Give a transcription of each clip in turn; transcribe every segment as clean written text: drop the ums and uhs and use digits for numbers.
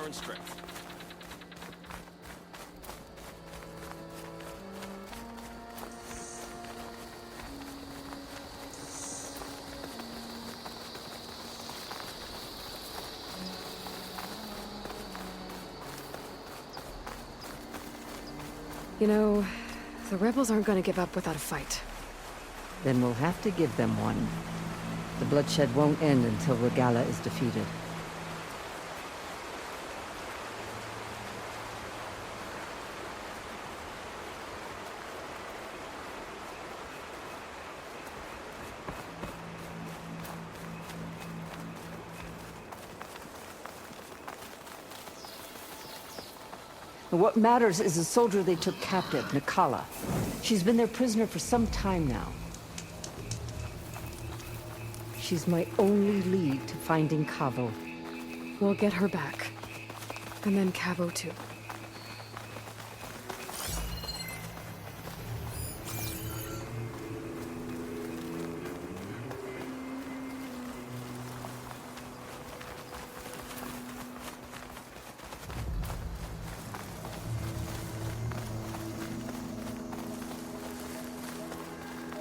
and strength. You know, the rebels aren't gonna give up without a fight. Then we'll have to give them one. The bloodshed won't end until Regala is defeated. What matters is the soldier they took captive, Nakala. She's been their prisoner for some time now. She's my only lead to finding Cavo. We'll get her back. And then Cavo too.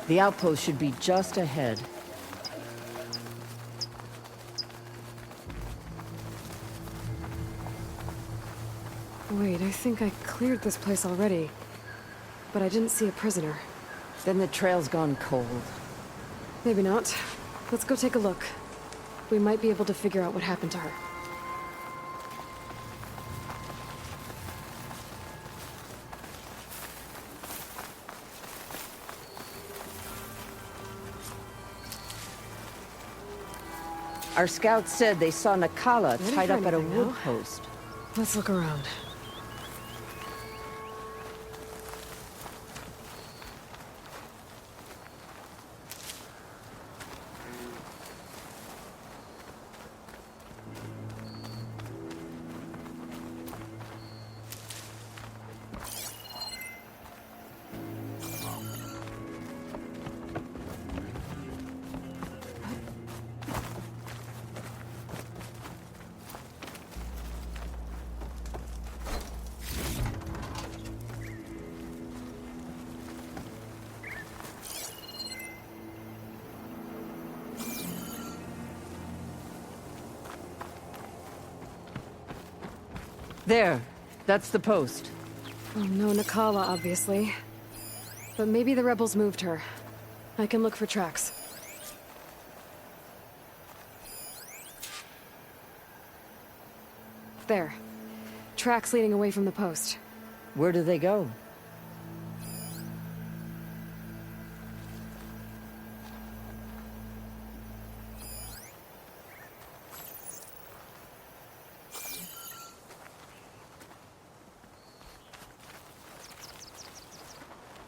The outpost should be just ahead. Wait, I think I cleared this place already. But I didn't see a prisoner. Then the trail's gone cold. Maybe not. Let's go take a look. We might be able to figure out what happened to her. Our scouts said they saw Nakala Ready tied for up at a anything wood now? post. Let's look around. There. That's the post. Oh, no Nakala, obviously. But maybe the rebels moved her. I can look for tracks. There. Tracks leading away from the post. Where do they go?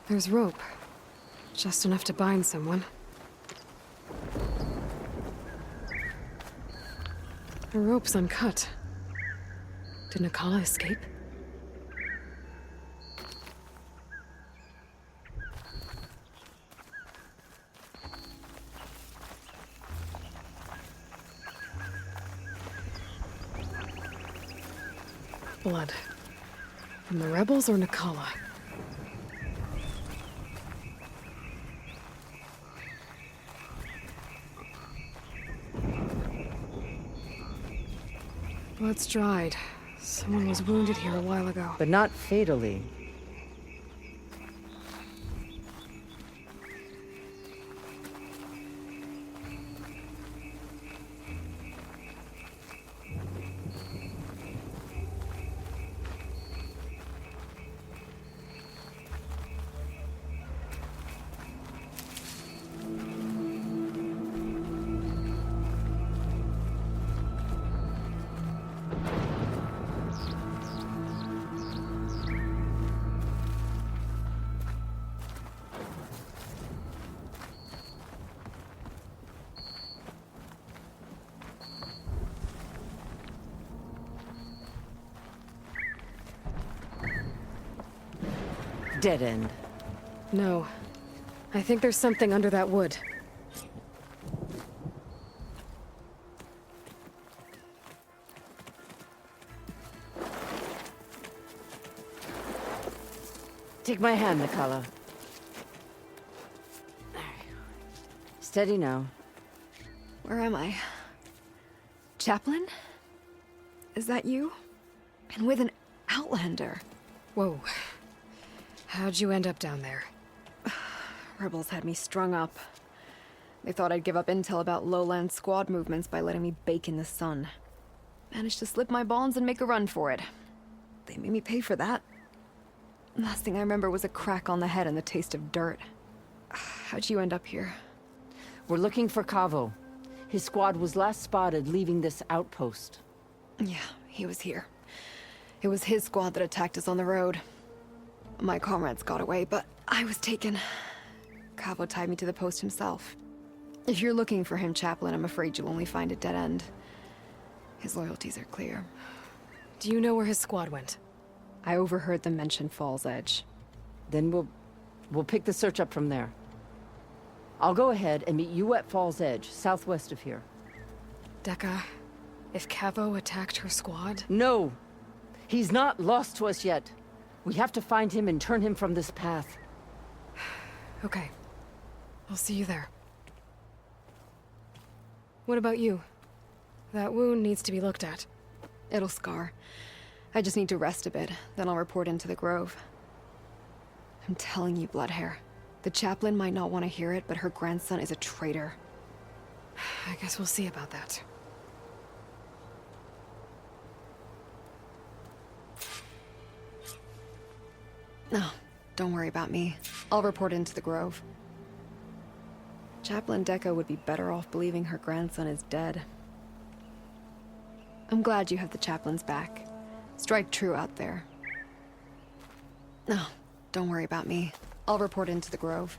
There's rope. Just enough to bind someone. The rope's uncut. Did Nakala escape? Blood. From the rebels or Nakala? Blood's dried. Someone was wounded here a while ago. But not fatally. Dead end. No. I think there's something under that wood. Take my hand, Nicala. Steady now. Where am I? Chaplain? Is that you? And with an Outlander. Whoa. How'd you end up down there? Rebels had me strung up. They thought I'd give up intel about lowland squad movements by letting me bake in the sun. Managed to slip my bonds and make a run for it. They made me pay for that. Last thing I remember was a crack on the head and the taste of dirt. How'd you end up here? We're looking for Cavo. His squad was last spotted leaving this outpost. Yeah, he was here. It was his squad that attacked us on the road. My comrades got away, but I was taken. Cavo tied me to the post himself. If you're looking for him, Chaplain, I'm afraid you'll only find a dead end. His loyalties are clear. Do you know where his squad went? I overheard them mention Fall's Edge. Then we'll pick the search up from there. I'll go ahead and meet you at Fall's Edge, southwest of here. Dekka, if Cavo attacked her squad? No! He's not lost to us yet. We have to find him and turn him from this path. Okay. I'll see you there. What about you? That wound needs to be looked at. It'll scar. I just need to rest a bit, then I'll report into the Grove. I'm telling you, Bloodhair. The chaplain might not want to hear it, but her grandson is a traitor. I guess we'll see about that. No, don't worry about me. I'll report into the Grove. Chaplain Dekka would be better off believing her grandson is dead. I'm glad you have the chaplain's back. Strike true out there. No, don't worry about me. I'll report into the Grove.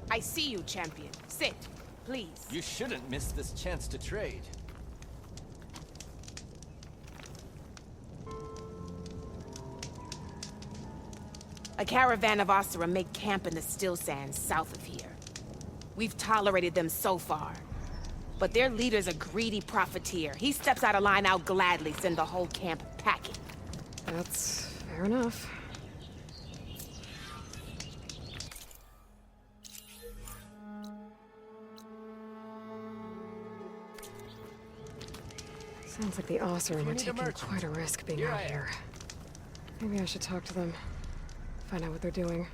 I see you, champion. Sit, please. You shouldn't miss this chance to trade. A caravan of Asura make camp in the still sands south of here. We've tolerated them so far. But their leader's a greedy profiteer. He steps out of line, I'll gladly send the whole camp packing. That's fair enough. Sounds like the Oseram are taking quite a risk being out here. Maybe I should talk to them. Find out what they're doing.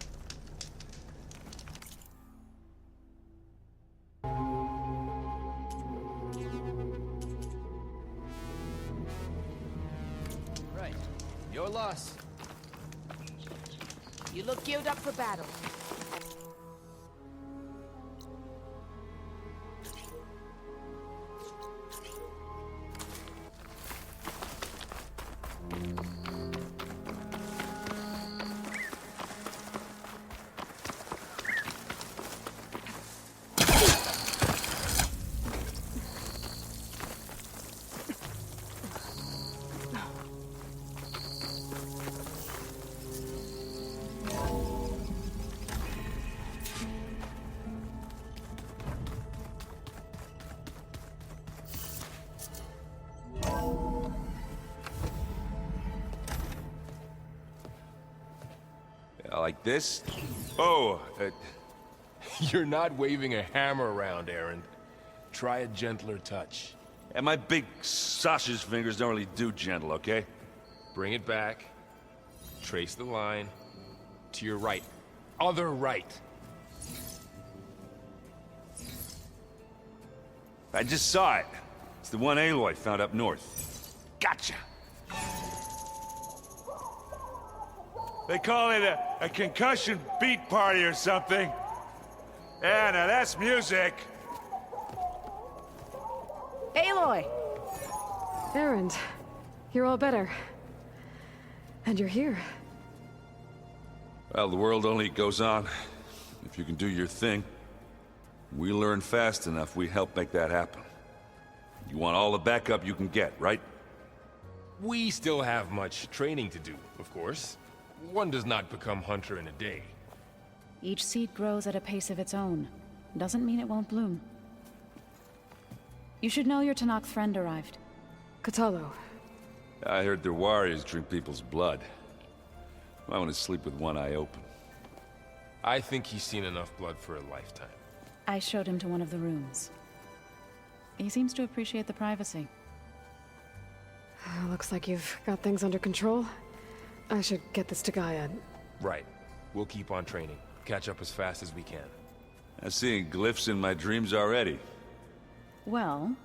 Right. Your loss. You look geared up for battle. Like this? Oh, you're not waving a hammer around, Aaron. Try a gentler touch. And my big sausage fingers don't really do gentle, okay? Bring it back. Trace the line. To your right. Other right. I just saw it. It's the one Aloy found up north. Gotcha! They call it a concussion beat party or something. Yeah, now that's music. Aloy! Erend, you're all better. And you're here. Well, the world only goes on if you can do your thing. We learn fast enough, we help make that happen. You want all the backup you can get, right? We still have much training to do, of course. One does not become hunter in a day. Each seed grows at a pace of its own. Doesn't mean it won't bloom. You should know your Tanakh friend arrived. Katalo. I heard their warriors drink people's blood. I want to sleep with one eye open. I think he's seen enough blood for a lifetime. I showed him to one of the rooms. He seems to appreciate the privacy. Looks like you've got things under control. I should get this to Gaia. Right. We'll keep on training. Catch up as fast as we can. I'm seeing glyphs in my dreams already. Well,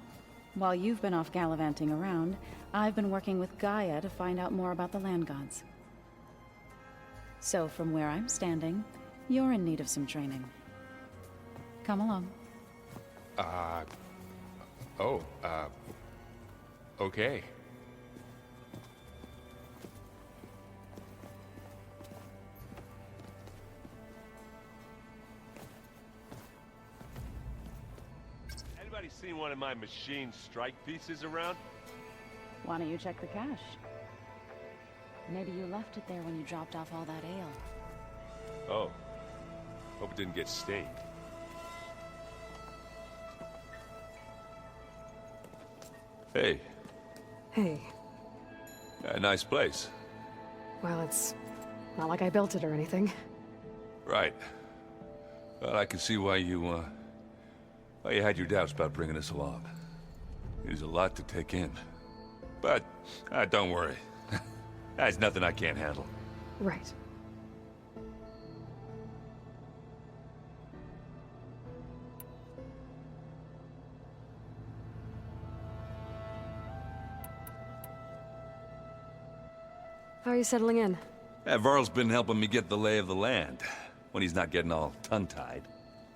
while you've been off gallivanting around, I've been working with Gaia to find out more about the land gods. So from where I'm standing, you're in need of some training. Come along. Okay. Anybody seen one of my machine strike pieces around? Why don't you check the cache? Maybe you left it there when you dropped off all that ale. Oh. Hope it didn't get stained. Hey. Hey. A nice place. Well, it's not like I built it or anything. Right. Well, I can see why you had your doubts about bringing us along. It is a lot to take in. But, don't worry. That's nothing I can't handle. Right. How are you settling in? Varl's been helping me get the lay of the land, when he's not getting all tongue-tied.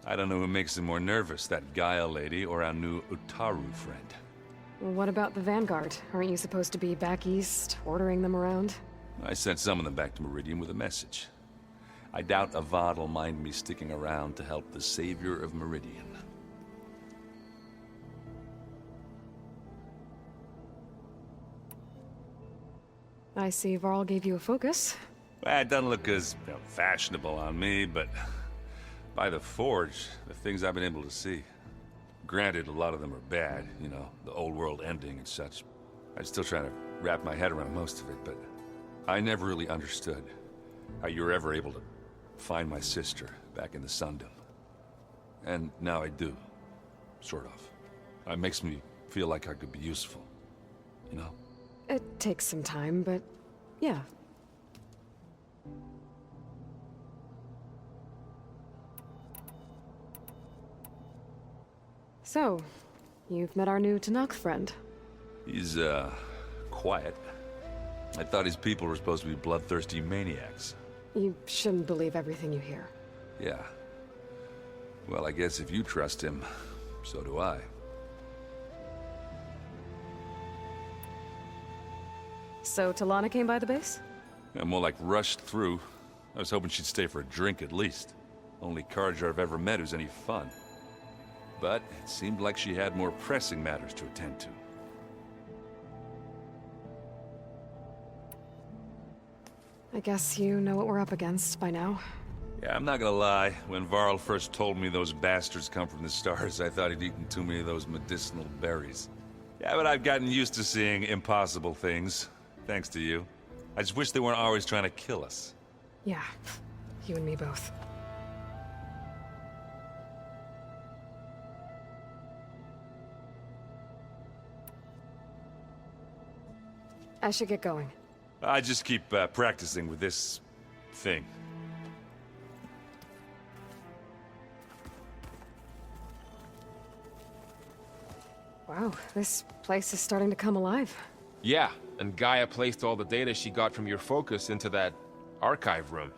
I don't know who makes him more nervous, that Gaia lady or our new Utaru friend. What about the Vanguard? Aren't you supposed to be back east, ordering them around? I sent some of them back to Meridian with a message. I doubt Avad will mind me sticking around to help the savior of Meridian. I see Varl gave you a focus. Well, it doesn't look as fashionable on me, but by the Forge, the things I've been able to see. Granted, a lot of them are bad, you know, the old world ending and such. I'm still trying to wrap my head around most of it, but I never really understood how you were ever able to find my sister back in the Sundom. And now I do, sort of. It makes me feel like I could be useful, you know? It takes some time, but yeah. So, you've met our new Tanakh friend. He's, quiet. I thought his people were supposed to be bloodthirsty maniacs. You shouldn't believe everything you hear. Yeah. Well, I guess if you trust him, so do I. So, Talana came by the base? Yeah, more like rushed through. I was hoping she'd stay for a drink at least. Only Carja I've ever met who's any fun. But it seemed like she had more pressing matters to attend to. I guess you know what we're up against by now. Yeah, I'm not gonna lie. When Varl first told me those bastards come from the stars, I thought he'd eaten too many of those medicinal berries. Yeah, but I've gotten used to seeing impossible things. Thanks to you. I just wish they weren't always trying to kill us. Yeah, you and me both. I should get going. I just keep practicing with this thing. Wow, this place is starting to come alive. Yeah, and Gaia placed all the data she got from your focus into that archive room.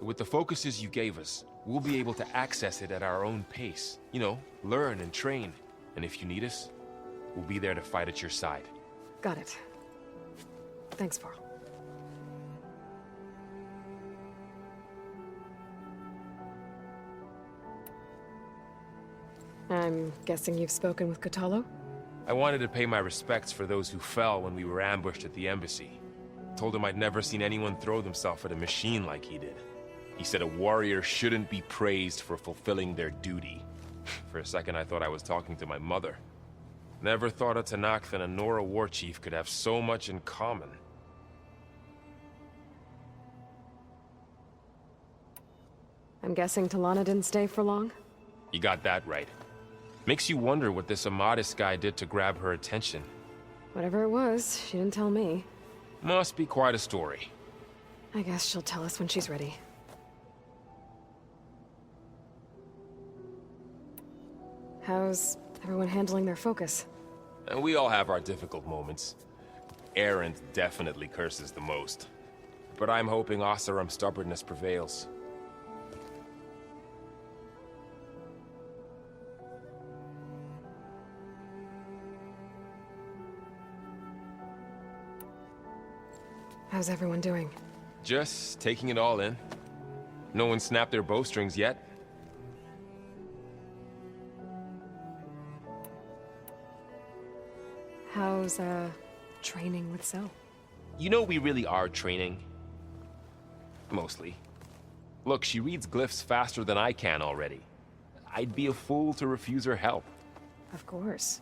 With the focuses you gave us, we'll be able to access it at our own pace. You know, learn and train. And if you need us, we'll be there to fight at your side. Got it. Thanks, Varl. I'm guessing you've spoken with Kotallo? I wanted to pay my respects for those who fell when we were ambushed at the embassy. Told him I'd never seen anyone throw themselves at a machine like he did. He said a warrior shouldn't be praised for fulfilling their duty. For a second I thought I was talking to my mother. Never thought a Tanakh and a Nora war chief could have so much in common. I'm guessing Talana didn't stay for long? You got that right. Makes you wonder what this Amadis guy did to grab her attention. Whatever it was, she didn't tell me. Must be quite a story. I guess she'll tell us when she's ready. How's everyone handling their focus? And we all have our difficult moments. Erend definitely curses the most. But I'm hoping Oseram's stubbornness prevails. How's everyone doing? Just taking it all in. No one snapped their bowstrings yet. How's, training with So? You know we really are training. Mostly. Look, she reads glyphs faster than I can already. I'd be a fool to refuse her help. Of course.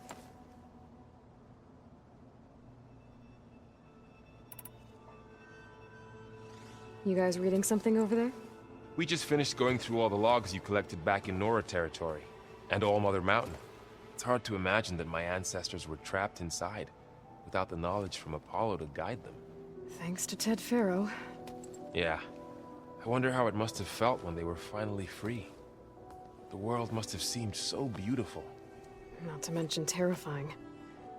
You guys reading something over there? We just finished going through all the logs you collected back in Nora territory, and All Mother Mountain. It's hard to imagine that my ancestors were trapped inside, without the knowledge from Apollo to guide them. Thanks to Ted Faro. Yeah. I wonder how it must have felt when they were finally free. The world must have seemed so beautiful. Not to mention terrifying.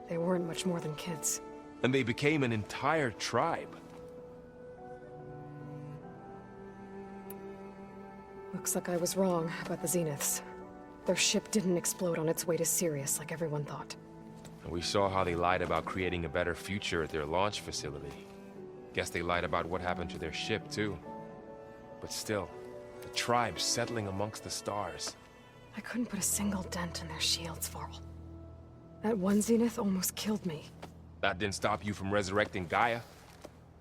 They weren't much more than kids. And they became an entire tribe. Looks like I was wrong about the Zeniths. Their ship didn't explode on its way to Sirius like everyone thought. And we saw how they lied about creating a better future at their launch facility. Guess they lied about what happened to their ship, too. But still, the tribe settling amongst the stars. I couldn't put a single dent in their shields, Varl. That one Zenith almost killed me. That didn't stop you from resurrecting Gaia.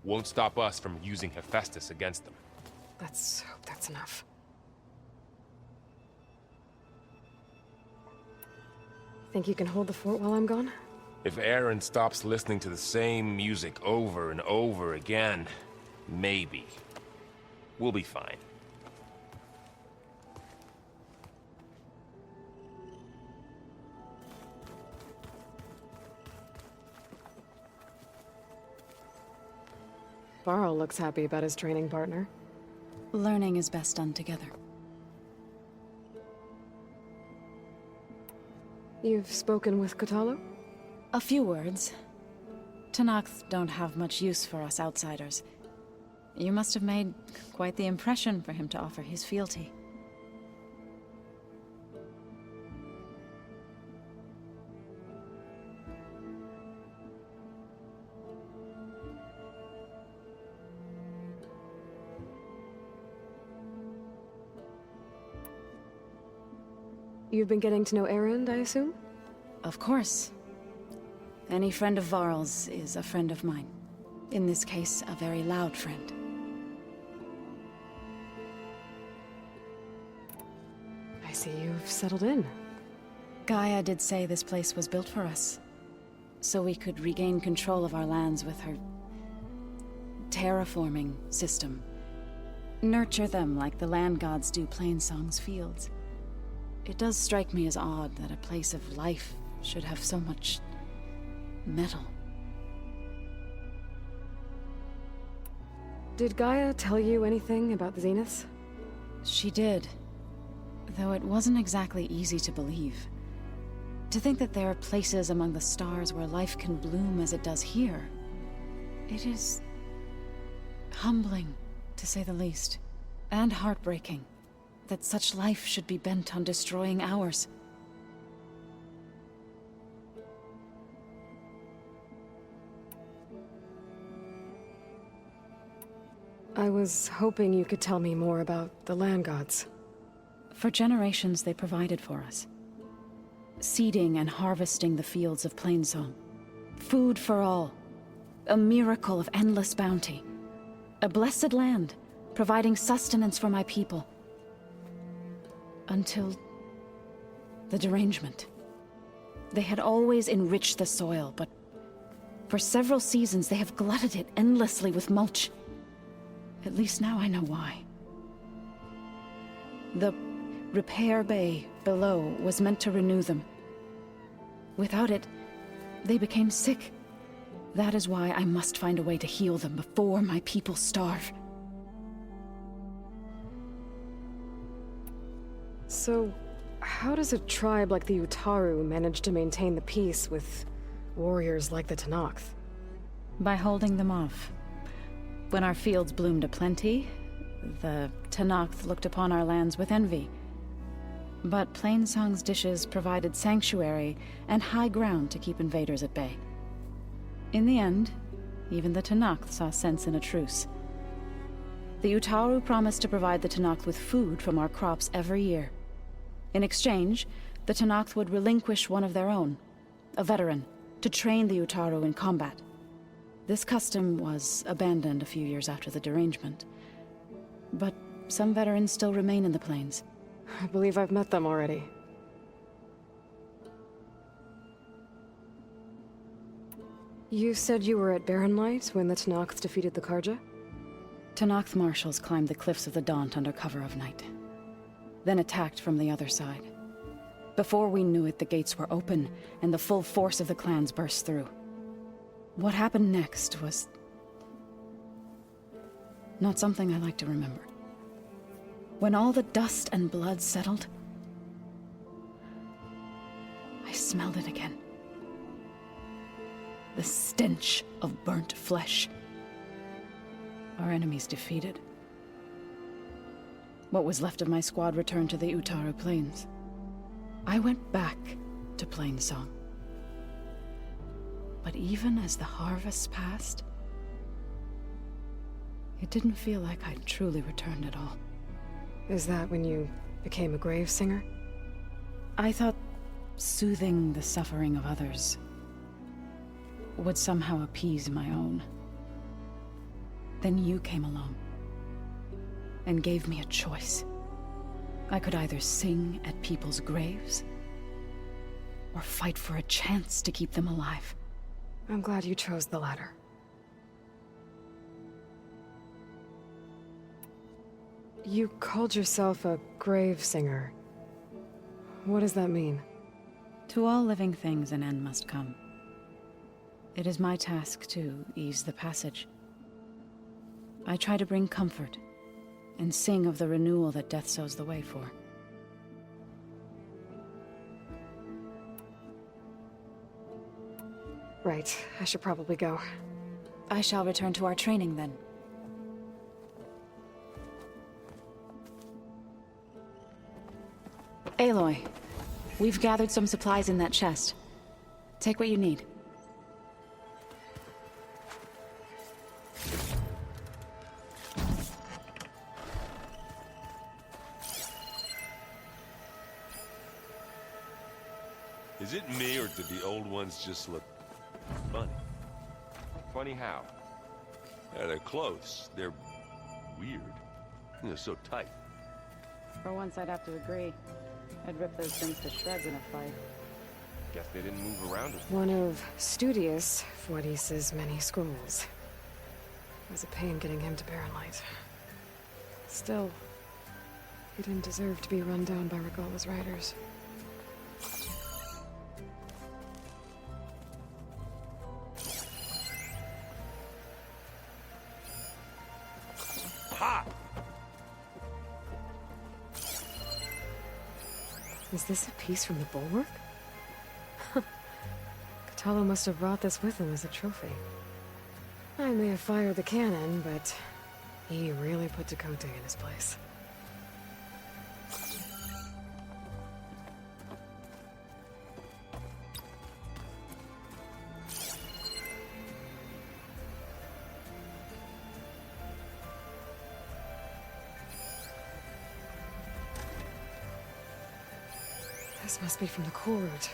Won't stop us from using Hephaestus against them. Let's hope that's enough. Think you can hold the fort while I'm gone? If Aaron stops listening to the same music over and over again, maybe. We'll be fine. Varl looks happy about his training partner. Learning is best done together. You've spoken with Kotallo? A few words. Tanakh don't have much use for us outsiders. You must have made quite the impression for him to offer his fealty. You've been getting to know Erend, I assume? Of course. Any friend of Varl's is a friend of mine. In this case, a very loud friend. I see you've settled in. Gaia did say this place was built for us, so we could regain control of our lands with her terraforming system. Nurture them like the land gods do Plainsong's fields. It does strike me as odd that a place of life should have so much metal. Did Gaia tell you anything about the Zeniths? She did. Though it wasn't exactly easy to believe. To think that there are places among the stars where life can bloom as it does here. It is humbling, to say the least. And heartbreaking that such life should be bent on destroying ours. I was hoping you could tell me more about the land gods. For generations, they provided for us. Seeding and harvesting the fields of Plainsong. Food for all. A miracle of endless bounty. A blessed land, providing sustenance for my people. Until the derangement. They had always enriched the soil, but for several seasons they have glutted it endlessly with mulch. At least now I know why. The repair bay below was meant to renew them. Without it, they became sick. That is why I must find a way to heal them before my people starve. So, how does a tribe like the Utaru manage to maintain the peace with warriors like the Tenakth? By holding them off. When our fields bloomed aplenty, the Tenakth looked upon our lands with envy. But Plainsong's dishes provided sanctuary and high ground to keep invaders at bay. In the end, even the Tenakth saw sense in a truce. The Utaru promised to provide the Tenakth with food from our crops every year. In exchange, the Tenakth would relinquish one of their own, a veteran, to train the Utaru in combat. This custom was abandoned a few years after the derangement. But some veterans still remain in the plains. I believe I've met them already. You said you were at Barrenlight when the Tenakth defeated the Karja? Tenakth marshals climbed the cliffs of the Daunt under cover of night. Then attacked from the other side. Before we knew it, the gates were open, and the full force of the clans burst through. What happened next was not something I like to remember. When all the dust and blood settled, I smelled it again. The stench of burnt flesh. Our enemies defeated. What was left of my squad returned to the Utaru Plains. I went back to Plainsong. But even as the harvest passed, it didn't feel like I'd truly returned at all. Is that when you became a grave singer? I thought soothing the suffering of others would somehow appease my own. Then you came along and gave me a choice. I could either sing at people's graves or fight for a chance to keep them alive. I'm glad you chose the latter. You called yourself a grave singer. What does that mean? To all living things an end must come. It is my task to ease the passage. I try to bring comfort and sing of the renewal that death sows the way for. Right, I should probably go. I shall return to our training then. Aloy, we've gathered some supplies in that chest. Take what you need. Is it me, or did the old ones just look funny? Funny how? Yeah, their clothes, they're weird. They're so tight. For once, I'd have to agree. I'd rip those things to shreds in a fight. Guess they didn't move around as One of Studious Fuadis's many scrolls. It was a pain getting him to Barrenlight. Still, he didn't deserve to be run down by Regalla's riders. Is this a piece from the bulwark? Katalo must have brought this with him as a trophy. I may have fired the cannon, but he really put Dakota in his place. This must be from the core route.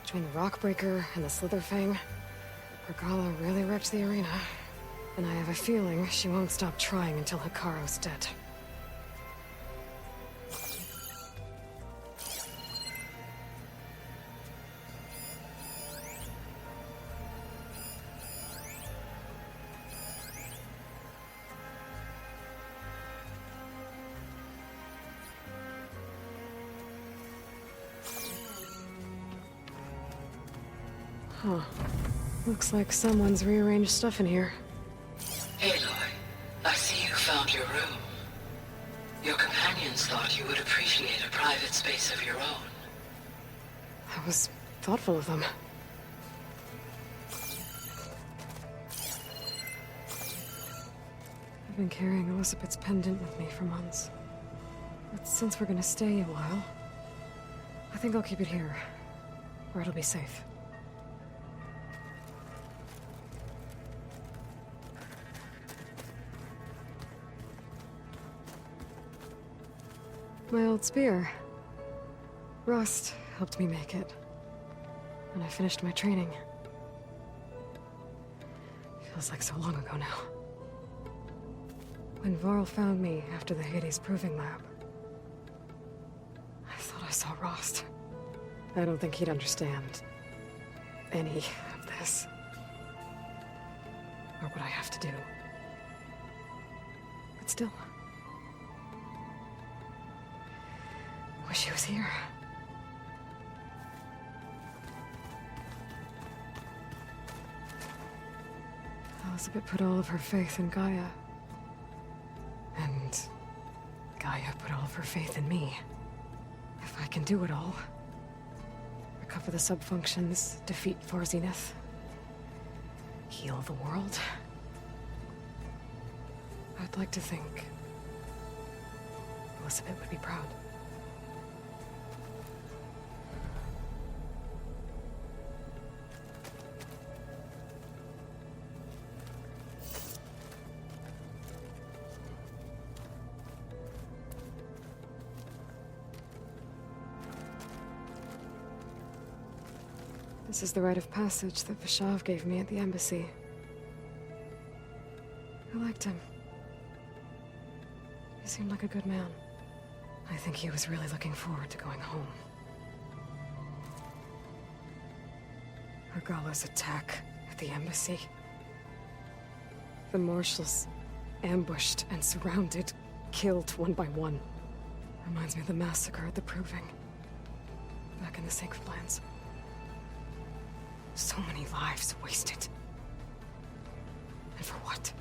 Between the Rockbreaker and the Slitherfang, Regala really wrecked the arena. And I have a feeling she won't stop trying until Hikaru's dead. Huh. Looks like someone's rearranged stuff in here. Aloy, I see you found your room. Your companions thought you would appreciate a private space of your own. That was thoughtful of them. I've been carrying Elizabeth's pendant with me for months. But since we're gonna stay a while, I think I'll keep it here, where it'll be safe. My old spear. Rust helped me make it. When I finished my training. Feels like so long ago now. When Varl found me after the Hades Proving Lab, I thought I saw Rost. I don't think he'd understand any of this. Or what I have to do. But still. Wish he was here. Elizabeth put all of her faith in Gaia. And Gaia put all of her faith in me. If I can do it all, recover the subfunctions, defeat Thor Zenith, heal the world, I'd like to think Elizabeth would be proud. This is the rite of passage that Vashav gave me at the embassy. I liked him. He seemed like a good man. I think he was really looking forward to going home. Regala's attack at the embassy. The marshals ambushed and surrounded, killed one by one. Reminds me of the massacre at the Proving. Back in the Sacred Lands. So many lives wasted. And for what?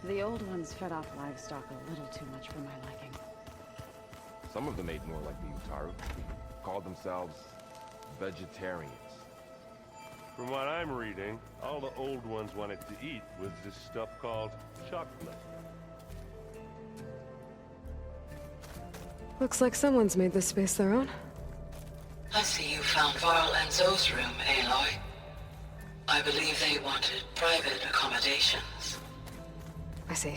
The old ones fed off livestock a little too much for my liking. Some of them ate more like the Utaru. Called themselves vegetarians. From what I'm reading, all the old ones wanted to eat was this stuff called chocolate. Looks like someone's made this space their own. I see you found Varl and Zoe's room, Aloy. I believe they wanted private accommodations. I see.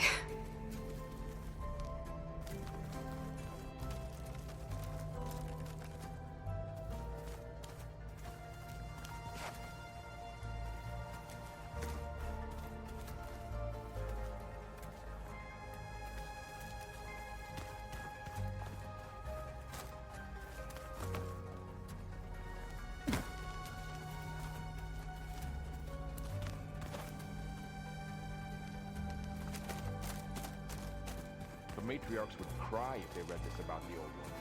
The matriarchs would cry if they read this about the old one.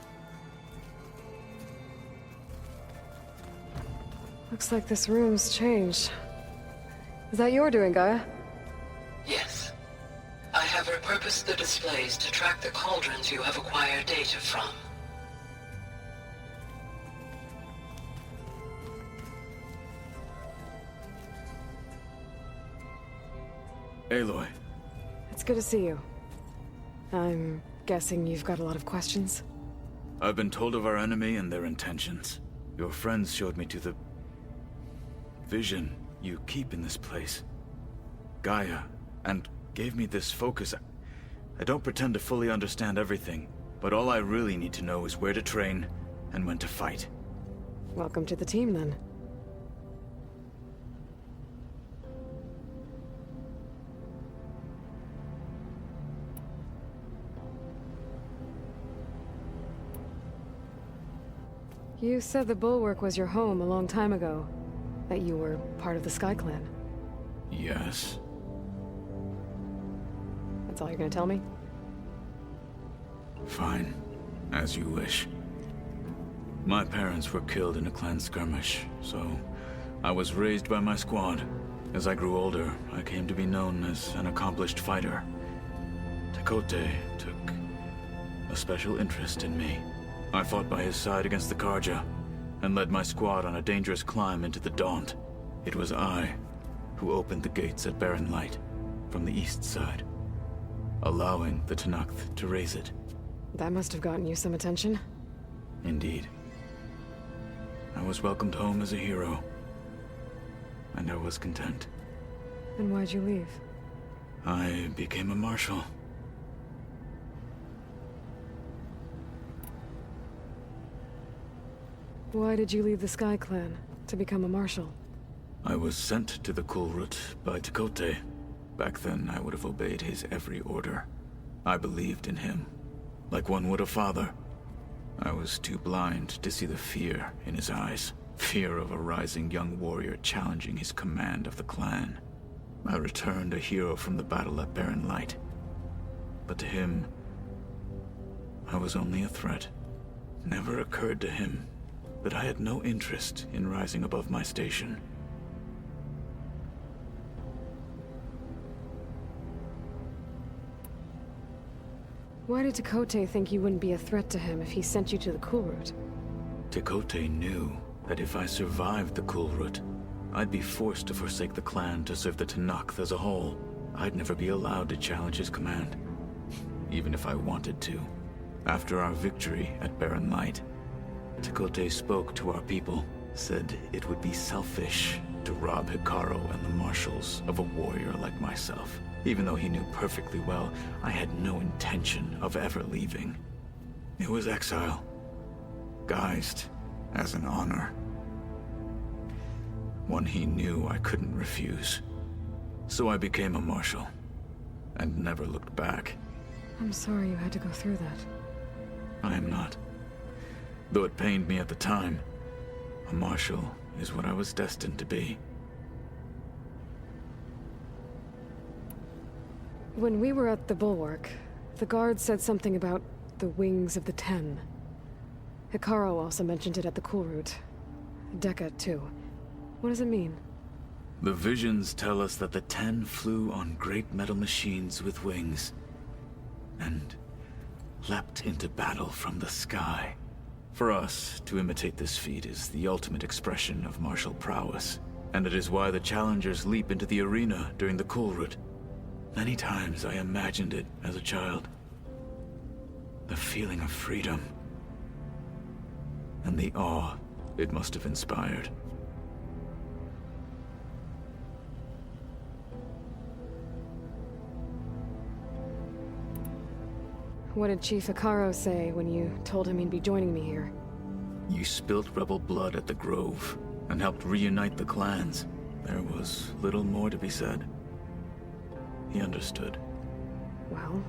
Looks like this room's changed. Is that your doing, Gaia? Yes. I have repurposed the displays to track the cauldrons you have acquired data from. Aloy. It's good to see you. I'm guessing you've got a lot of questions? I've been told of our enemy and their intentions. Your friends showed me to the vision you keep in this place, Gaia, and gave me this focus. I don't pretend to fully understand everything, but all I really need to know is where to train and when to fight. Welcome to the team, then. You said the Bulwark was your home a long time ago. That you were part of the Sky Clan. Yes. That's all you're gonna tell me? Fine. As you wish. My parents were killed in a clan skirmish, so I was raised by my squad. As I grew older, I came to be known as an accomplished fighter. Tekote took a special interest in me. I fought by his side against the Karja, and led my squad on a dangerous climb into the Daunt. It was I who opened the gates at Barren Light, from the east side, allowing the Tenakth to raise it. That must have gotten you some attention. Indeed. I was welcomed home as a hero, and I was content. Then why'd you leave? I became a marshal. Why did you leave the Sky Clan to become a marshal? I was sent to the Kulrut by Tekote. Back then, I would have obeyed his every order. I believed in him, like one would a father. I was too blind to see the fear in his eyes. Fear of a rising young warrior challenging his command of the clan. I returned a hero from the battle at Barren Light. But to him, I was only a threat. Never occurred to him that I had no interest in rising above my station. Why did Tekote think you wouldn't be a threat to him if he sent you to the Kulrut? Tekote knew that if I survived the Kulrut, I'd be forced to forsake the clan to serve the Tenakth as a whole. I'd never be allowed to challenge his command, even if I wanted to. After our victory at Barren Light, Tekote spoke to our people, said it would be selfish to rob Hikaru and the marshals of a warrior like myself. Even though he knew perfectly well, I had no intention of ever leaving. It was exile, guised as an honor. One he knew I couldn't refuse. So I became a marshal, and never looked back. I'm sorry you had to go through that. I am not. Though it pained me at the time, a marshal is what I was destined to be. When we were at the Bulwark, the guard said something about the Wings of the Ten. Hikaru also mentioned it at the Kulrut. Dekka, too. What does it mean? The visions tell us that the Ten flew on great metal machines with wings, and leapt into battle from the sky. For us, to imitate this feat is the ultimate expression of martial prowess, and it is why the challengers leap into the arena during the Kulrut. Many times I imagined it as a child. The feeling of freedom, and the awe it must have inspired. What did Chief Hikaru say when you told him he'd be joining me here? You spilt rebel blood at the Grove, and helped reunite the clans. There was little more to be said. He understood. Well,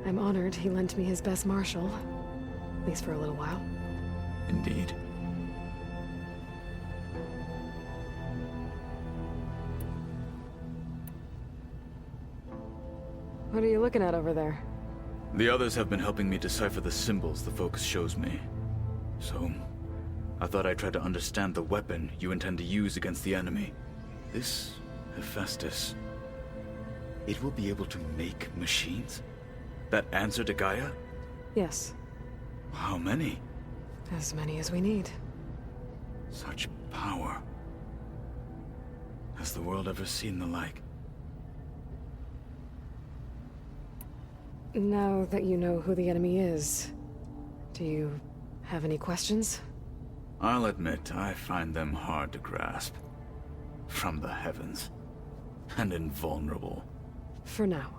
I'm honored he lent me his best marshal. At least for a little while. Indeed. What are you looking at over there? The others have been helping me decipher the symbols the Focus shows me. So, I thought I'd try to understand the weapon you intend to use against the enemy. This Hephaestus, it will be able to make machines? That answer to Gaia? Yes, How many? as many as we need. Such power. Has the world ever seen the like? Now that you know who the enemy is, do you have any questions? I'll admit, I find them hard to grasp. From the heavens. And invulnerable. For now.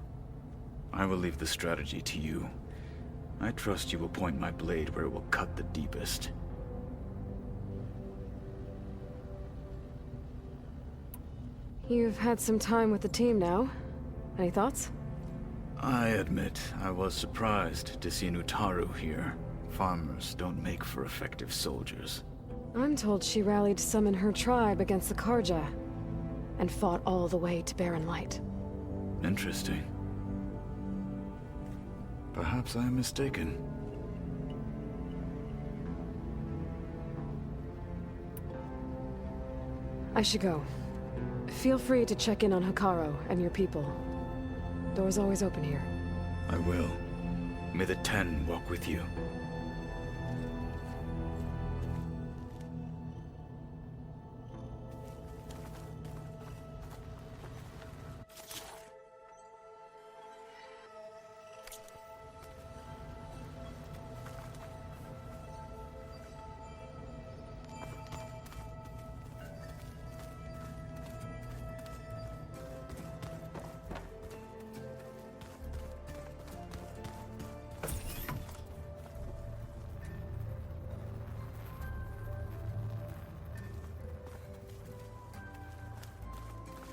I will leave the strategy to you. I trust you will point my blade where it will cut the deepest. You've had some time with the team now. Any thoughts? I admit, I was surprised to see an Utaru here. Farmers don't make for effective soldiers. I'm told she rallied some in her tribe against the Karja, and fought all the way to Barren Light. Interesting. Perhaps I am mistaken. I should go. Feel free to check in on Hikaru and your people. Door's always open here. I will. May the Ten walk with you.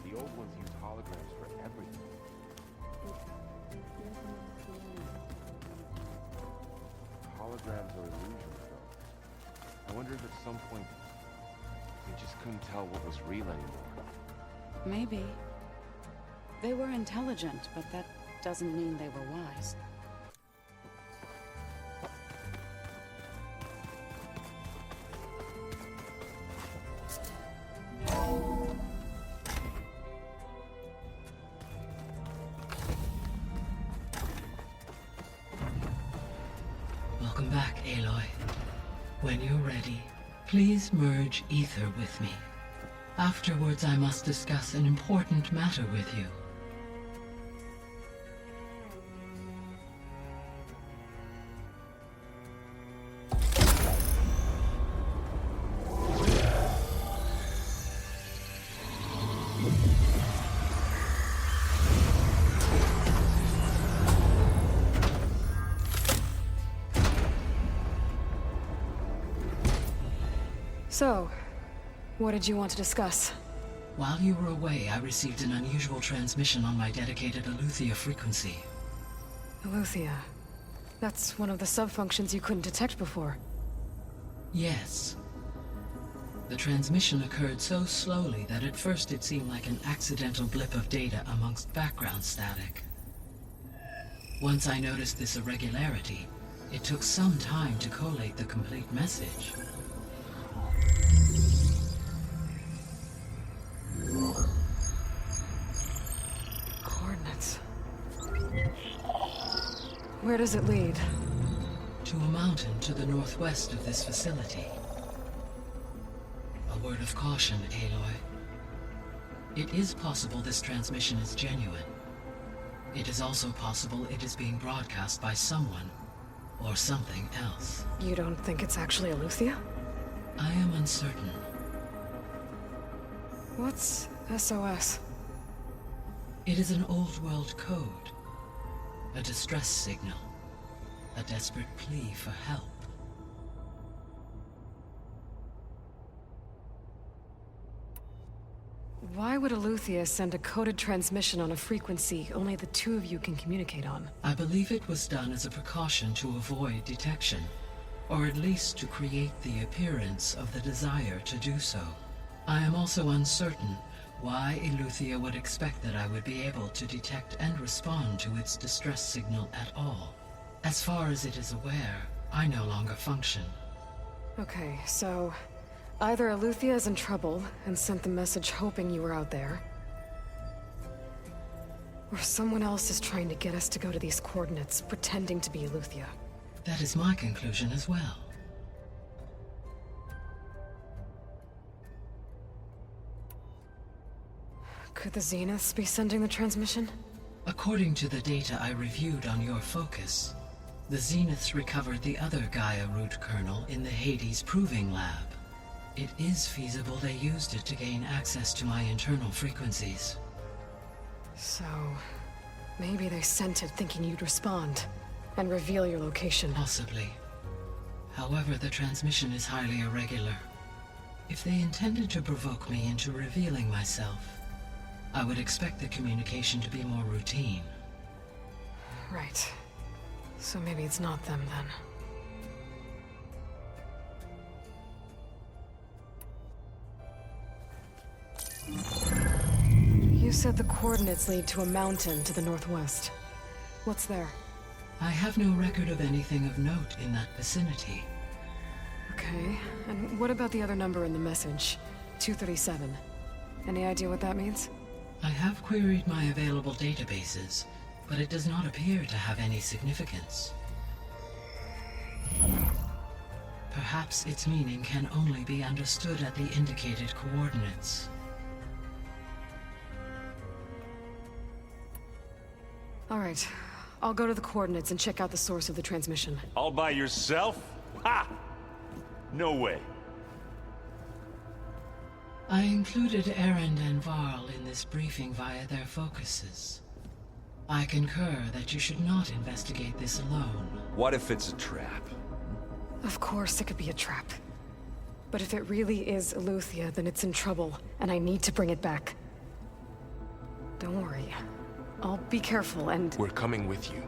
The old ones use holograms for everything. Holograms are illusions, though. I wonder if at some point they just couldn't tell what was real anymore. Maybe. They were intelligent, but that doesn't mean they were wise. Welcome back, Aloy. When you're ready, please merge ether with me. Afterwards, I must discuss an important matter with you. So, what did you want to discuss? While you were away, I received an unusual transmission on my dedicated Eleuthia frequency. Eleuthia. That's one of the sub-functions you couldn't detect before. Yes. The transmission occurred so slowly that at first it seemed like an accidental blip of data amongst background static. Once I noticed this irregularity, it took some time to collate the complete message. Coordinates. Where does it lead? To a mountain to the northwest of this facility. A word of caution, Aloy. It is possible this transmission is genuine. It is also possible it is being broadcast by someone or something else. You don't think it's actually Eleuthia? I am uncertain. What's SOS? It is an old world code. A distress signal. A desperate plea for help. Why would Eleuthia send a coded transmission on a frequency only the two of you can communicate on? I believe it was done as a precaution to avoid detection, or at least to create the appearance of the desire to do so. I am also uncertain why Eleuthia would expect that I would be able to detect and respond to its distress signal at all. As far as it is aware, I no longer function. Okay, so either Eleuthia is in trouble and sent the message hoping you were out there, or someone else is trying to get us to go to these coordinates, pretending to be Eleuthia. That is my conclusion as well. Could the Zeniths be sending the transmission? According to the data I reviewed on your focus, the Zeniths recovered the other Gaia root kernel in the Hades Proving Lab. It is feasible they used it to gain access to my internal frequencies. So, maybe they sent it thinking you'd respond and reveal your location. Possibly. However, the transmission is highly irregular. If they intended to provoke me into revealing myself, I would expect the communication to be more routine. Right. So maybe it's not them then. You said the coordinates lead to a mountain to the northwest. What's there? I have no record of anything of note in that vicinity. Okay, and what about the other number in the message? 237. Any idea what that means? I have queried my available databases, but it does not appear to have any significance. Perhaps its meaning can only be understood at the indicated coordinates. All right, I'll go to the coordinates and check out the source of the transmission. All by yourself? Ha! No way. I included Erend and Varl in this briefing via their focuses. I concur that you should not investigate this alone. What if it's a trap? Of course it could be a trap. But if it really is Eleuthia, then it's in trouble, and I need to bring it back. Don't worry. I'll be careful and... We're coming with you.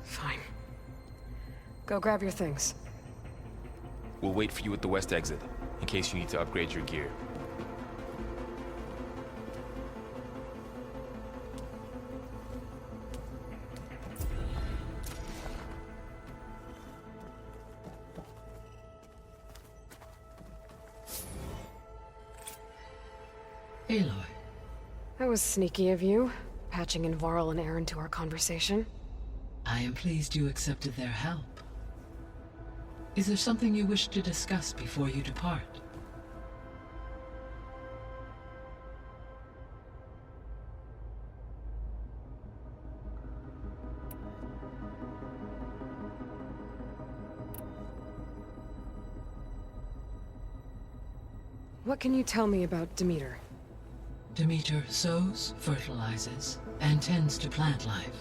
Fine. Go grab your things. We'll wait for you at the west exit, in case you need to upgrade your gear. Aloy. That was sneaky of you, patching in Varl and Aaron to our conversation. I am pleased you accepted their help. Is there something you wish to discuss before you depart? What can you tell me about Demeter? Demeter sows, fertilizes, and tends to plant life.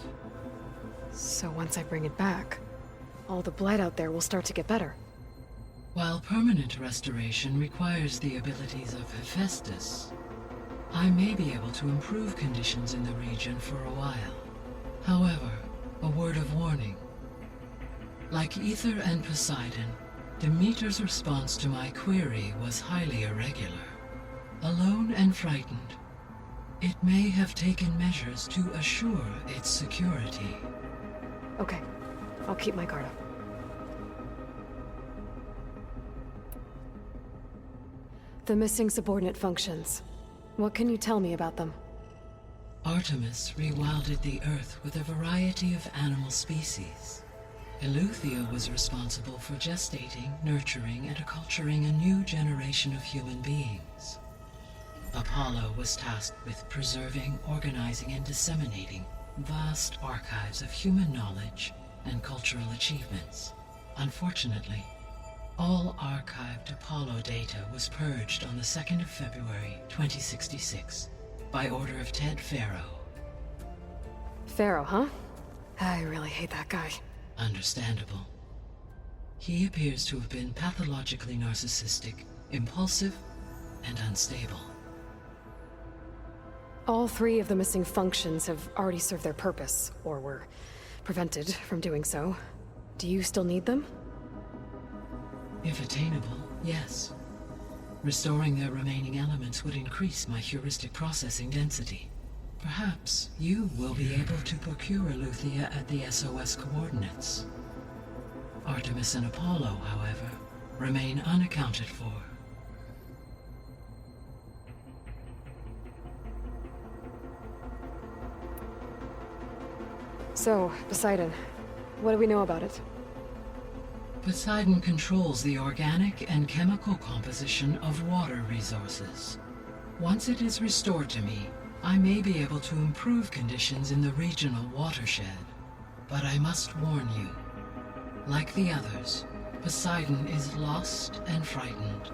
So once I bring it back, all the blight out there will start to get better. While permanent restoration requires the abilities of Hephaestus, I may be able to improve conditions in the region for a while. However, a word of warning. Like Ether and Poseidon, Demeter's response to my query was highly irregular. Alone and frightened, it may have taken measures to assure its security. Okay, I'll keep my guard up. The missing subordinate functions. What can you tell me about them? Artemis rewilded the Earth with a variety of animal species. Eleuthia was responsible for gestating, nurturing, and acculturating a new generation of human beings. Apollo was tasked with preserving, organizing, and disseminating vast archives of human knowledge and cultural achievements. Unfortunately, all archived Apollo data was purged on the 2nd of February, 2066, by order of Ted Faro. Pharaoh, huh? I really hate that guy. Understandable. He appears to have been pathologically narcissistic, impulsive, and unstable. All three of the missing functions have already served their purpose, or were prevented from doing so. Do you still need them? If attainable, yes. Restoring their remaining elements would increase my heuristic processing density. Perhaps you will be able to procure Eleuthia at the SOS coordinates. Artemis and Apollo, however, remain unaccounted for. So, Poseidon, what do we know about it? Poseidon controls the organic and chemical composition of water resources. Once it is restored to me, I may be able to improve conditions in the regional watershed. But I must warn you, like the others, Poseidon is lost and frightened.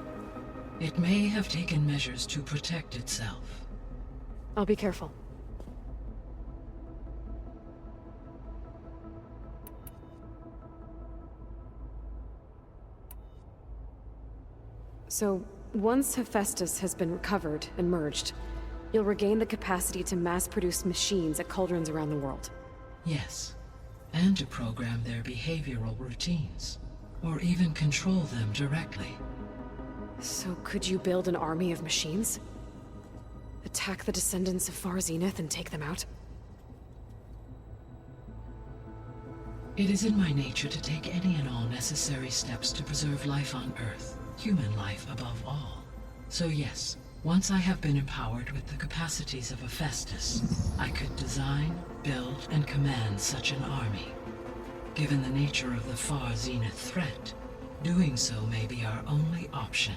It may have taken measures to protect itself. I'll be careful. So, once Hephaestus has been recovered and merged, you'll regain the capacity to mass-produce machines at cauldrons around the world. Yes, and to program their behavioral routines, or even control them directly. So could you build an army of machines? Attack the descendants of Far Zenith and take them out? It is in my nature to take any and all necessary steps to preserve life on Earth, human life above all. So yes, once I have been empowered with the capacities of Hephaestus, I could design, build, and command such an army. Given the nature of the Far Zenith threat, doing so may be our only option.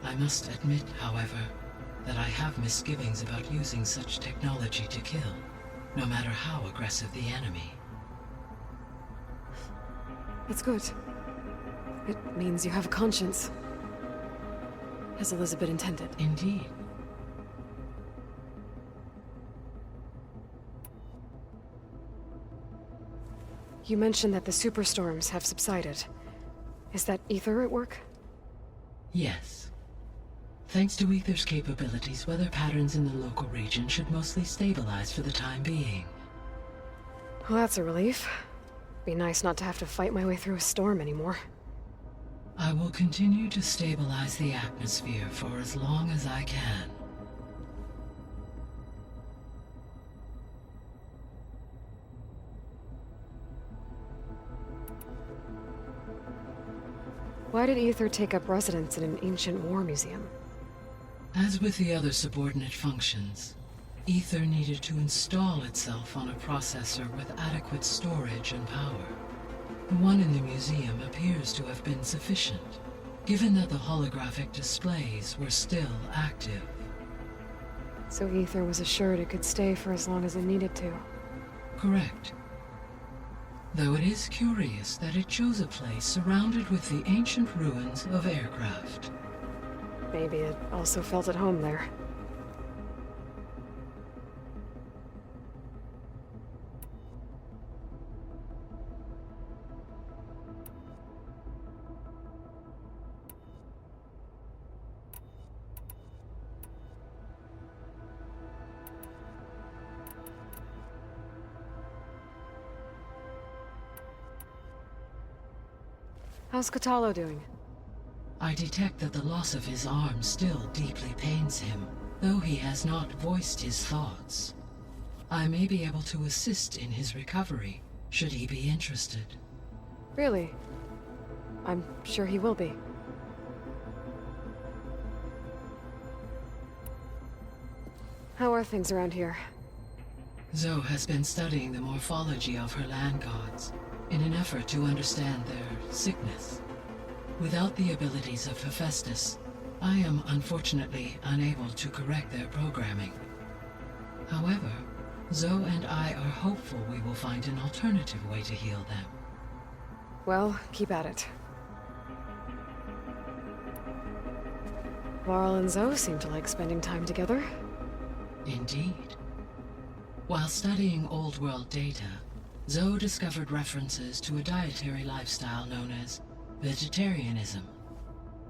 I must admit, however, that I have misgivings about using such technology to kill, no matter how aggressive the enemy. That's good. It means you have a conscience. As Elizabeth intended. Indeed. You mentioned that the superstorms have subsided. Is that Ether at work? Yes. Thanks to Ether's capabilities, weather patterns in the local region should mostly stabilize for the time being. Well, that's a relief. Be nice not to have to fight my way through a storm anymore. I will continue to stabilize the atmosphere for as long as I can. Why did Ether take up residence in an ancient war museum? As with the other subordinate functions, Ether needed to install itself on a processor with adequate storage and power. The one in the museum appears to have been sufficient, given that the holographic displays were still active. So Ether was assured it could stay for as long as it needed to. Correct. Though it is curious that it chose a place surrounded with the ancient ruins of aircraft. Maybe it also felt at home there. How's Katalo doing? I detect that the loss of his arm still deeply pains him, though he has not voiced his thoughts. I may be able to assist in his recovery, should he be interested. Really? I'm sure he will be. How are things around here? Zoe has been studying the morphology of her land gods, in an effort to understand their sickness. Without the abilities of Hephaestus, I am unfortunately unable to correct their programming. However, Zoe and I are hopeful we will find an alternative way to heal them. Well, keep at it. Varl and Zoe seem to like spending time together. Indeed. While studying Old World data, Zoe discovered references to a dietary lifestyle known as vegetarianism.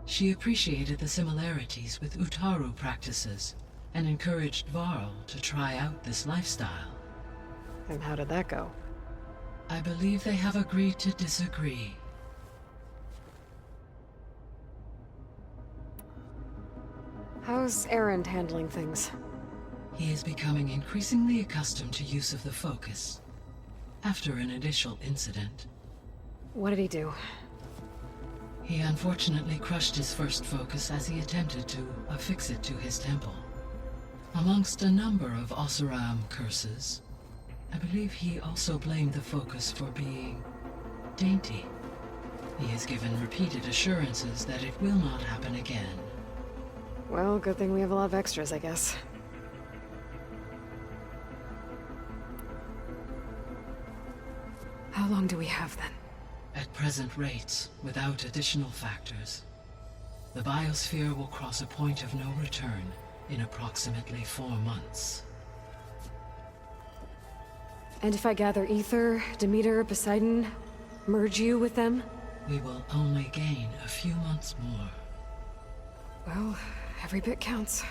She appreciated the similarities with Utaru practices and encouraged Varl to try out this lifestyle. And how did that go? I believe they have agreed to disagree. How's Erend handling things? He is becoming increasingly accustomed to use of the focus, after an initial incident. What did he do? He unfortunately crushed his first focus as he attempted to affix it to his temple. Amongst a number of Oseram curses, I believe he also blamed the focus for being dainty. He has given repeated assurances that it will not happen again. Well, good thing we have a lot of extras, I guess. How long do we have, then? At present rates, without additional factors, the biosphere will cross a point of no return in approximately 4 months. And if I gather Ether, Demeter, Poseidon, merge you with them? We will only gain a few months more. Well, every bit counts.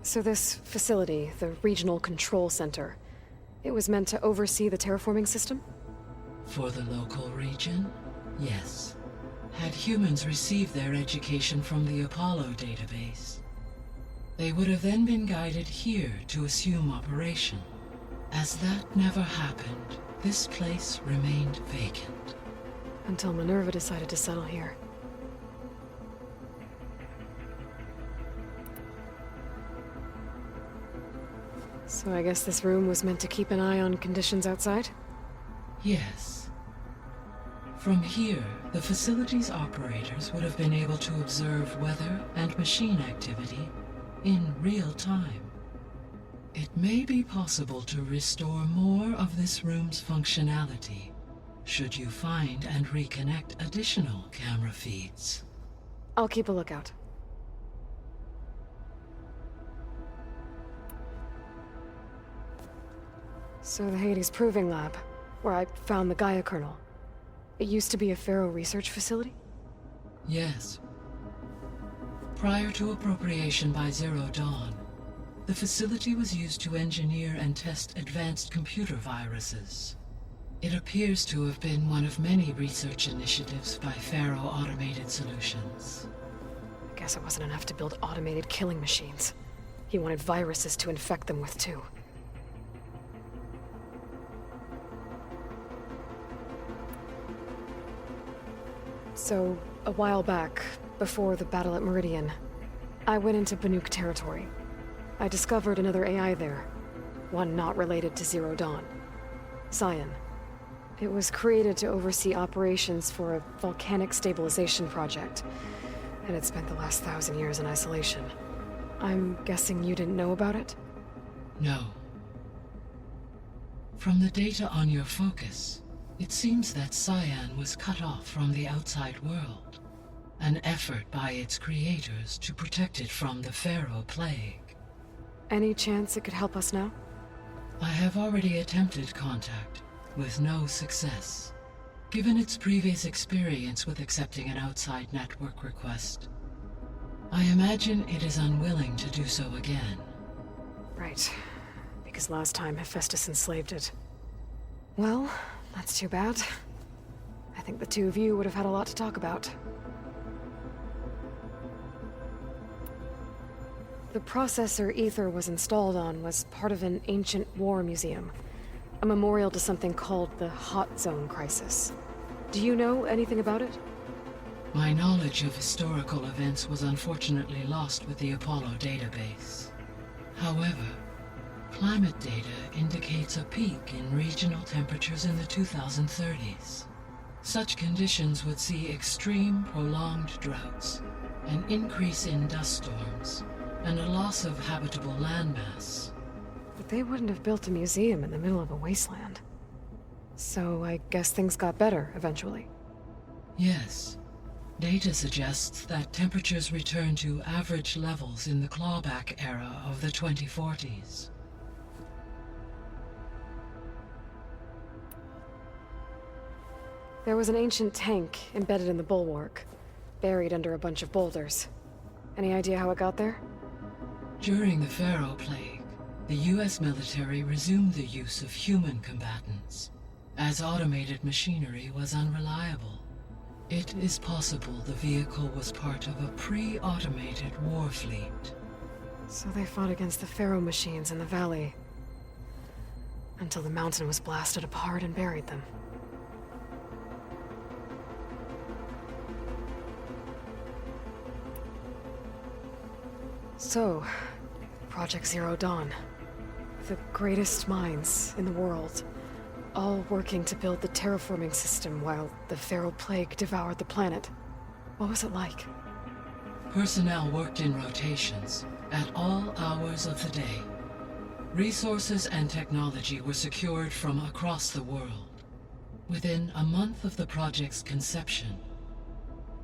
So this facility, the Regional Control Center, it was meant to oversee the terraforming system? For the local region, yes. Had humans received their education from the Apollo database, they would have then been guided here to assume operation. As that never happened, this place remained vacant. Until Minerva decided to settle here. So I guess this room was meant to keep an eye on conditions outside? Yes. From here, the facility's operators would have been able to observe weather and machine activity in real time. It may be possible to restore more of this room's functionality, should you find and reconnect additional camera feeds. I'll keep a lookout. So the Hades Proving Lab, where I found the Gaia kernel. It used to be a Pharaoh research facility? Yes. Prior to appropriation by Zero Dawn, the facility was used to engineer and test advanced computer viruses. It appears to have been one of many research initiatives by Pharaoh Automated Solutions. I guess it wasn't enough to build automated killing machines. He wanted viruses to infect them with, too. So, a while back, before the battle at Meridian, I went into Banuk territory. I discovered another AI there, one not related to Zero Dawn. Cyan. It was created to oversee operations for a volcanic stabilization project, and it spent the last 1,000 years in isolation. I'm guessing you didn't know about it? No. From the data on your focus, it seems that Cyan was cut off from the outside world, an effort by its creators to protect it from the Pharaoh plague. Any chance it could help us now? I have already attempted contact, with no success. Given its previous experience with accepting an outside network request, I imagine it is unwilling to do so again. Right. Because last time Hephaestus enslaved it. Well, that's too bad. I think the two of you would have had a lot to talk about. The processor Ether was installed on was part of an ancient war museum. A memorial to something called the Hot Zone Crisis. Do you know anything about it? My knowledge of historical events was unfortunately lost with the Apollo database. However, climate data indicates a peak in regional temperatures in the 2030s. Such conditions would see extreme, prolonged droughts, an increase in dust storms, and a loss of habitable landmass. But they wouldn't have built a museum in the middle of a wasteland. So I guess things got better eventually. Yes. Data suggests that temperatures returned to average levels in the clawback era of the 2040s. There was an ancient tank embedded in the bulwark, buried under a bunch of boulders. Any idea how it got there? During the Pharaoh Plague, the US military resumed the use of human combatants, as automated machinery was unreliable. It is possible the vehicle was part of a pre-automated war fleet. So they fought against the Pharaoh machines in the valley, until the mountain was blasted apart and buried them. So, Project Zero Dawn. The greatest minds in the world, all working to build the terraforming system while the Pharaoh Plague devoured the planet. What was it like? Personnel worked in rotations, at all hours of the day. Resources and technology were secured from across the world. Within a month of the project's conception,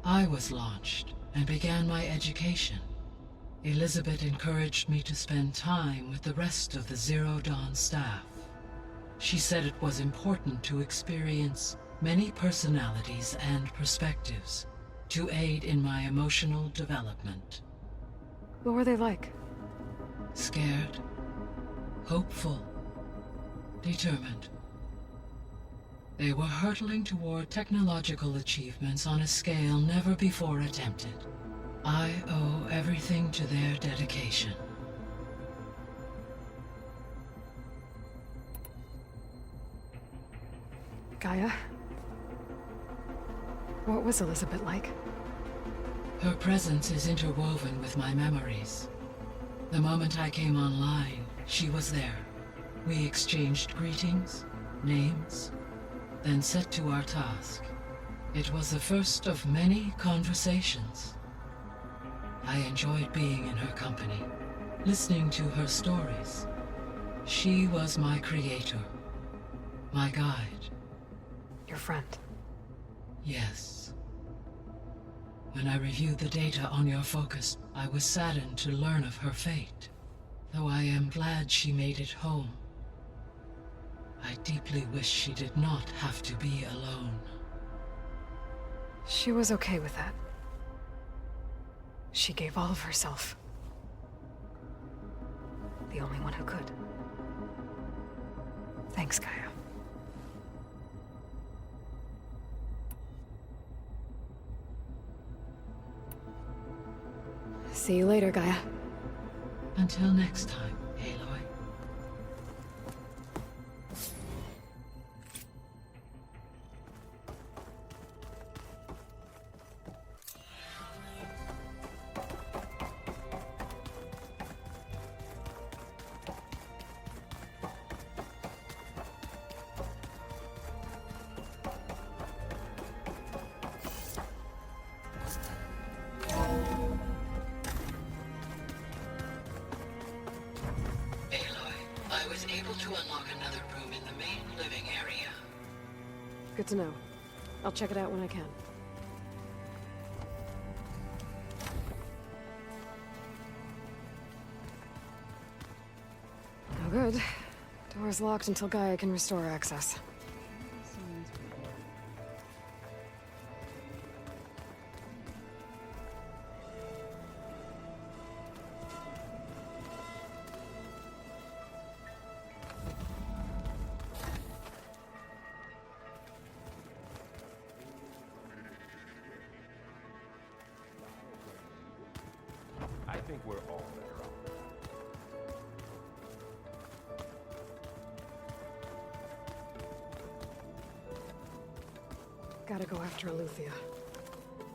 I was launched and began my education. Elizabeth encouraged me to spend time with the rest of the Zero Dawn staff. She said it was important to experience many personalities and perspectives to aid in my emotional development. What were they like? Scared, hopeful, determined. They were hurtling toward technological achievements on a scale never before attempted. I owe everything to their dedication. Gaia? What was Elizabeth like? Her presence is interwoven with my memories. The moment I came online, she was there. We exchanged greetings, names, then set to our task. It was the first of many conversations. I enjoyed being in her company, listening to her stories. She was my creator, my guide. Your friend? Yes. When I reviewed the data on your focus, I was saddened to learn of her fate, though I am glad she made it home. I deeply wish she did not have to be alone. She was okay with that. She gave all of herself. The only one who could. Thanks, Gaia. See you later, Gaia. Until next time, Aloy. I was able to unlock another room in the main living area. Good to know. I'll check it out when I can. No good. Door's locked until Gaia can restore access. I think we're all better off. Gotta go after Aletheia.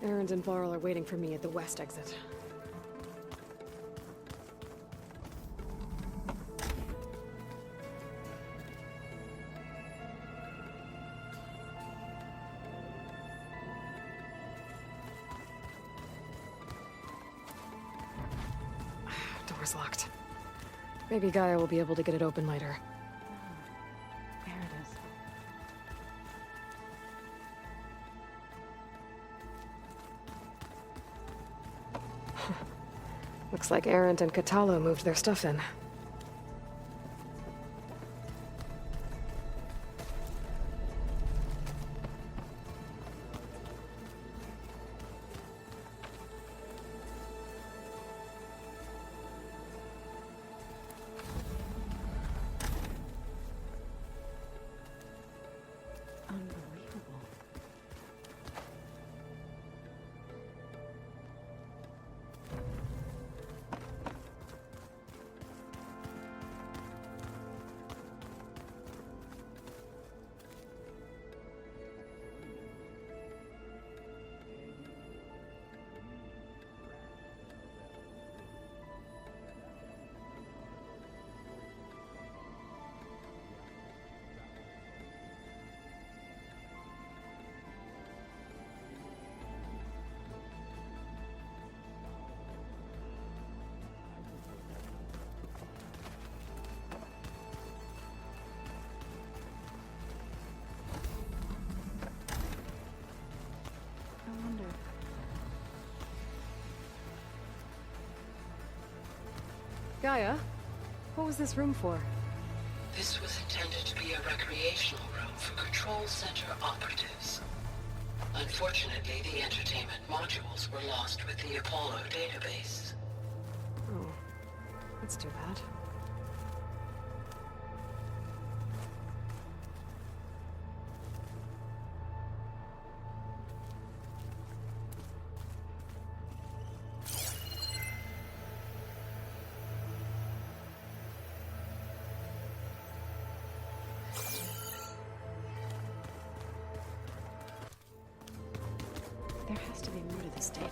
Erend and Varl are waiting for me at the west exit. Door's locked. Maybe Gaia will be able to get it open later. There it is. Looks like Erend and Katalo moved their stuff in. Gaia, what was this room for? This was intended to be a recreational room for Control Center operatives. Unfortunately, the entertainment modules were lost with the Apollo database. Oh, that's too bad. There has to be more to this data.